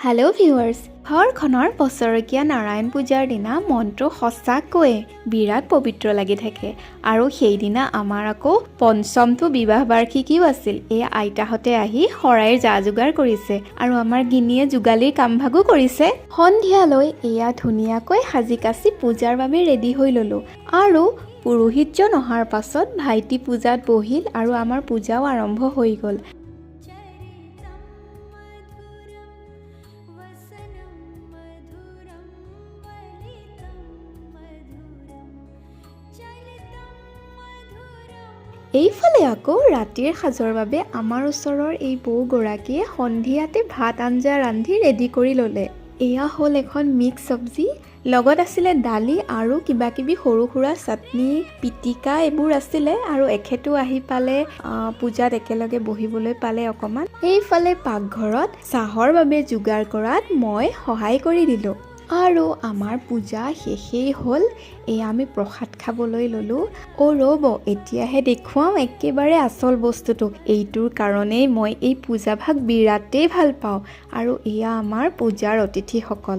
Hello' viewers, ঘৰখনৰ বছৰেকীয়া নাৰায়ণ পূজাৰ দিনা মনটো সঁচাকৈয়ে বিৰাট পবিত্ৰ লাগি থাকে। আৰু সেইদিনা আমাৰ আকৌ পঞ্চমটো বিবাহ বাৰ্ষিকীও আছিল। এয়া আইতাহঁতে আহি শৰাইৰ যা যোগাৰ কৰিছে আৰু আমাৰ গিনিয়ে যোগালীৰ কামভাগো কৰিছে। সন্ধিয়ালৈ এয়া ধুনীয়াকৈ সাজি কাচি পূজাৰ বাবে ৰেডি হৈ ল'লোঁ আৰু পুৰোহিতজন অহাৰ পাছত ভাইটি পূজাত বহিল আৰু আমাৰ পূজাও আৰম্ভ হৈ গ'ল। এইফালে আকৌ ৰাতিৰ সাজৰ বাবে আমাৰ ওচৰৰ এই বৌগৰাকীয়ে সন্ধিয়াতে ভাত আঞ্জা ৰান্ধি ৰেডি কৰি ল'লে। এয়া হ'ল এখন মিক্স চব্জি, লগত আছিলে দালি আৰু কিবা কিবি সৰু সুৰা চাটনি, পিটিকা এইবোৰ আছিলে। আৰু এখেতো আহি পালে, পূজাত একেলগে বহিবলৈ পালে অকণমান। এইফালে পাকঘৰত চাহৰ বাবে যোগাৰ কৰাত মই সহায় কৰি দিলোঁ। আৰু আমাৰ পূজা শেষেই হ'ল। এয়া আমি প্ৰসাদ খাবলৈ ল'লোঁ। ৰ'ব, এতিয়াহে দেখুৱাওঁ একেবাৰে আচল বস্তুটো। এইটোৰ কাৰণেই মই এই পূজাভাগ বিৰাটেই ভাল পাওঁ। আৰু এয়া আমাৰ পূজাৰ অতিথিসকল।